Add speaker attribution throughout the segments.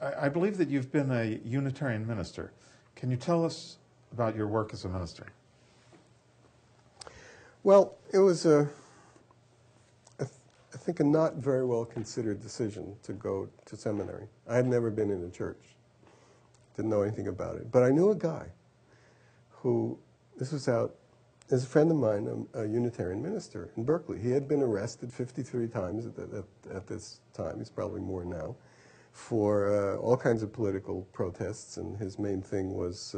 Speaker 1: I believe that you've been a Unitarian minister. Can you tell us about your work as a minister?
Speaker 2: Well, it was I think a not very well considered decision to go to seminary. I had never been in a church, didn't know anything about it. But I knew a guy who, this was out, as a friend of mine, a Unitarian minister in Berkeley. He had been arrested 53 times at this time, he's probably more now, for all kinds of political protests, and his main thing was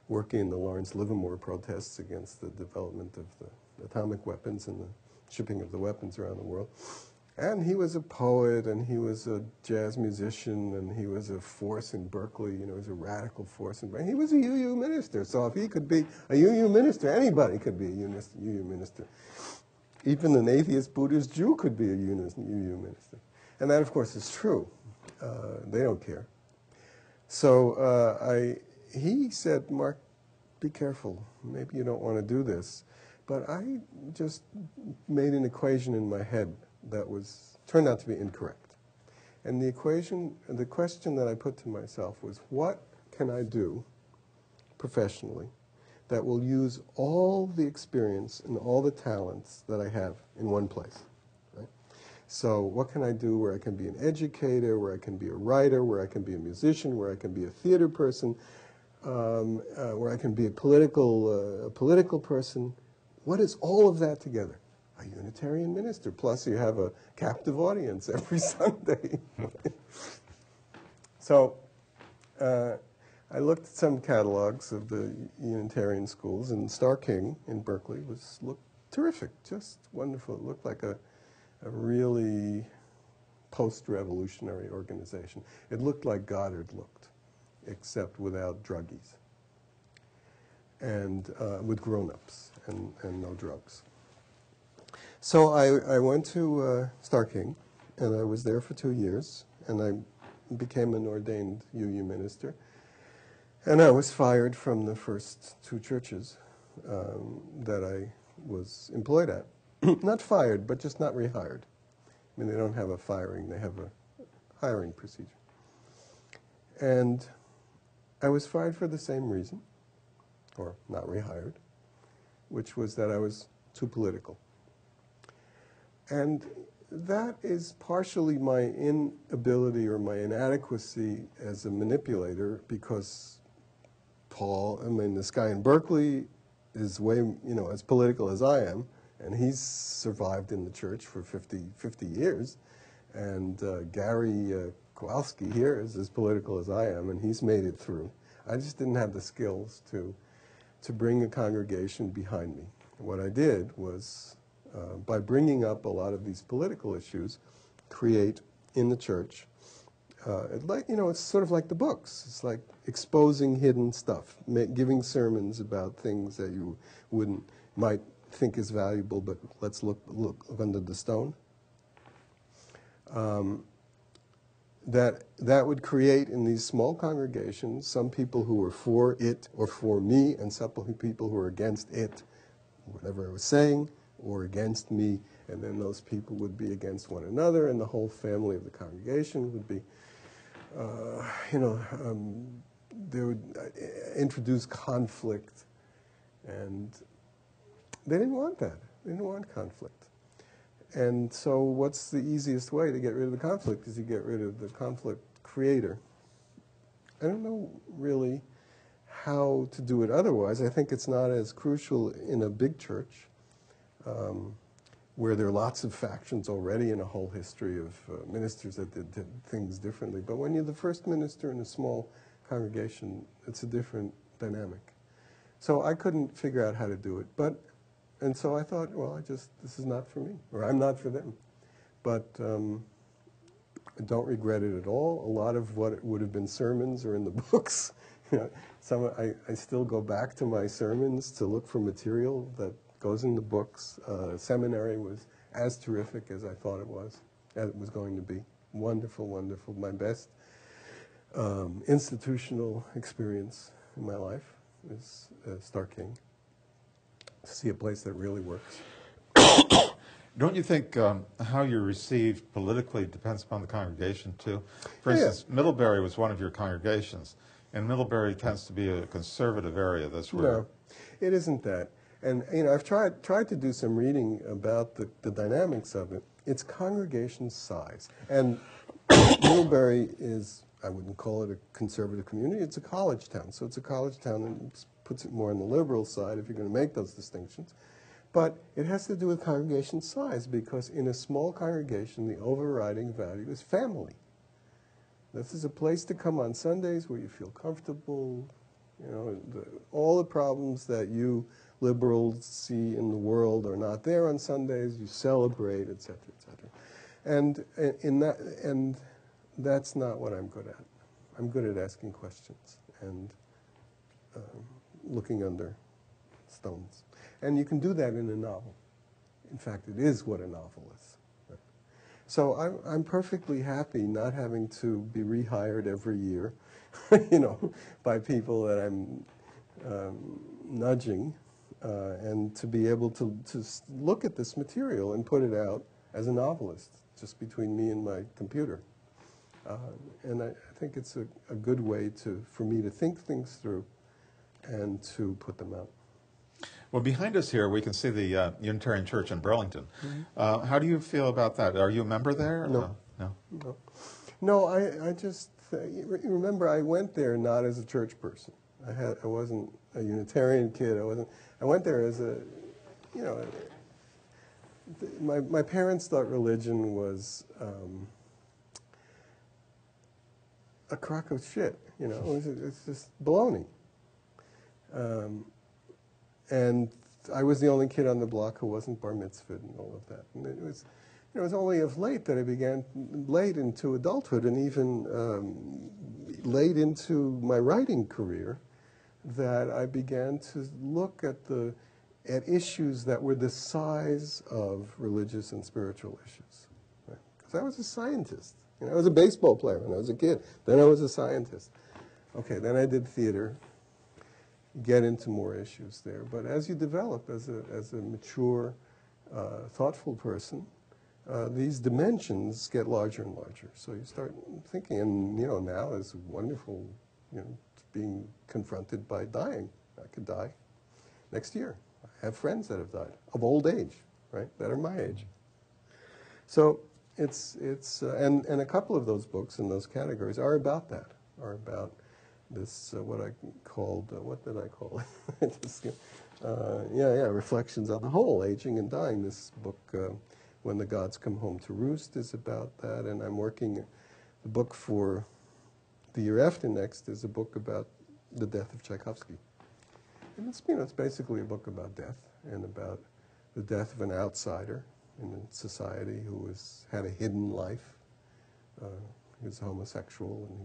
Speaker 2: working in the Lawrence Livermore protests against the development of the atomic weapons and the shipping of the weapons around the world. And he was a poet, and he was a jazz musician, and he was a force in Berkeley. You know, he was a radical force in Berkeley. He was a UU minister, so if he could be a UU minister, anybody could be a UU minister. Even an atheist Buddhist Jew could be a UU minister. And that, of course, is true. They don't care. So he said, Mark, be careful. Maybe you don't want to do this. But I just made an equation in my head that turned out to be incorrect. And the question that I put to myself was, what can I do professionally that will use all the experience and all the talents that I have in one place? Right? So what can I do where I can be an educator, where I can be a writer, where I can be a musician, where I can be a theater person, where I can be a political person? What is all of that together? A Unitarian minister, plus you have a captive audience every Sunday. So I looked at some catalogs of the Unitarian schools, and Star King in Berkeley looked terrific, just wonderful. It looked like a really post-revolutionary organization. It looked like Goddard looked, except without druggies, and with grown-ups and no drugs. So I went to Star King, and I was there for 2 years, and I became an ordained UU minister. And I was fired from the first 2 churches that I was employed at. Not fired, but just not rehired. I mean, they don't have a firing, they have a hiring procedure. And I was fired for the same reason, or not rehired, which was that I was too political. And that is partially my inability or my inadequacy as a manipulator, because this guy in Berkeley is way, as political as I am, and he's survived in the church for 50 years. And Gary Kowalski here is as political as I am, and he's made it through. I just didn't have the skills to bring a congregation behind me. What I did was, by bringing up a lot of these political issues, create in the church, it's sort of like the books. It's like exposing hidden stuff, giving sermons about things that you might think is valuable, but let's look under the stone. That would create in these small congregations some people who were for it or for me, and some people who were against it, whatever I was saying, or against me, and then those people would be against one another, and the whole family of the congregation would be, they would introduce conflict, and they didn't want that. They didn't want conflict. And so what's the easiest way to get rid of the conflict is you get rid of the conflict creator. I don't know really how to do it otherwise. I think it's not as crucial in a big church where there are lots of factions already and a whole history of ministers that did things differently. But when you're the first minister in a small congregation, it's a different dynamic. So I couldn't figure out how to do it. And so I thought, well, this is not for me, or I'm not for them. But I don't regret it at all. A lot of what would have been sermons are in the books. I still go back to my sermons to look for material that goes in the books. Seminary was as terrific as I thought it was going to be. Wonderful, wonderful. My best institutional experience in my life is Star King. To see a place that really works.
Speaker 1: Don't you think how you're received politically depends upon the congregation too? For
Speaker 2: Yeah.
Speaker 1: instance, Middlebury was one of your congregations, and Middlebury tends to be a conservative area. That's where.
Speaker 2: No, it isn't that. And I've tried to do some reading about the dynamics of it. It's congregation size, and Middlebury is, I wouldn't call it a conservative community. It's a college town, so it's a college town, and it puts it more on the liberal side if you're going to make those distinctions. But it has to do with congregation size, because in a small congregation, the overriding value is family. This is a place to come on Sundays where you feel comfortable. All the problems that you liberals see in the world are not there on Sundays. You celebrate, et cetera, et cetera. And that's not what I'm good at. I'm good at asking questions and looking under stones. And you can do that in a novel. In fact, it is what a novel is. Right? So I'm perfectly happy not having to be rehired every year, by people that I'm nudging, and to be able to look at this material and put it out as a novelist, just between me and my computer. And I think it's a good way for me to think things through and to put them out.
Speaker 1: Well, behind us here, we can see the Unitarian Church in Burlington. Mm-hmm. How do you feel about that? Are you a member there?
Speaker 2: No.
Speaker 1: No?
Speaker 2: No, I just, remember, I went there not as a church person. I wasn't a Unitarian kid. I went there as my parents thought religion was a crock of shit, it's just baloney. And I was the only kid on the block who wasn't bar mitzvahed and all of that. And it was only of late that I began, late into adulthood and even late into my writing career, that I began to look at at issues that were the size of religious and spiritual issues. Because I was a scientist. I was a baseball player when I was a kid. Then I was a scientist. Okay, then I did theater. Get into more issues there. But as you develop as a mature, thoughtful person, these dimensions get larger and larger. So you start thinking, and now is wonderful, being confronted by dying. I could die next year. I have friends that have died of old age, right? That are my age. So it's and a couple of those books in those categories are about that. Are about this what I called what did I call it? Just, Reflections on the Whole, Aging and Dying. This book, When the Gods Come Home to Roost, is about that, and I'm working. The book for the year after next is a book about the death of Tchaikovsky. And it's basically a book about death and about the death of an outsider in society who had a hidden life. He was homosexual, and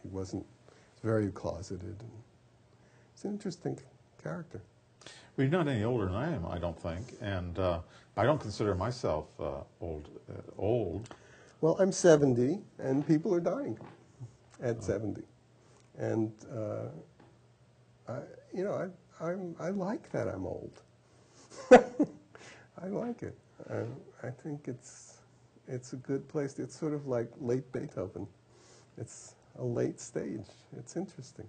Speaker 2: he wasn't very closeted. And it's an interesting character.
Speaker 1: Well, you're not any older than I am, I don't think, and I don't consider myself old.
Speaker 2: Well, I'm 70, and people are dying at 70, and I like that I'm old. I like it. I think it's a good place. It's sort of like late Beethoven. It's a late stage. It's interesting.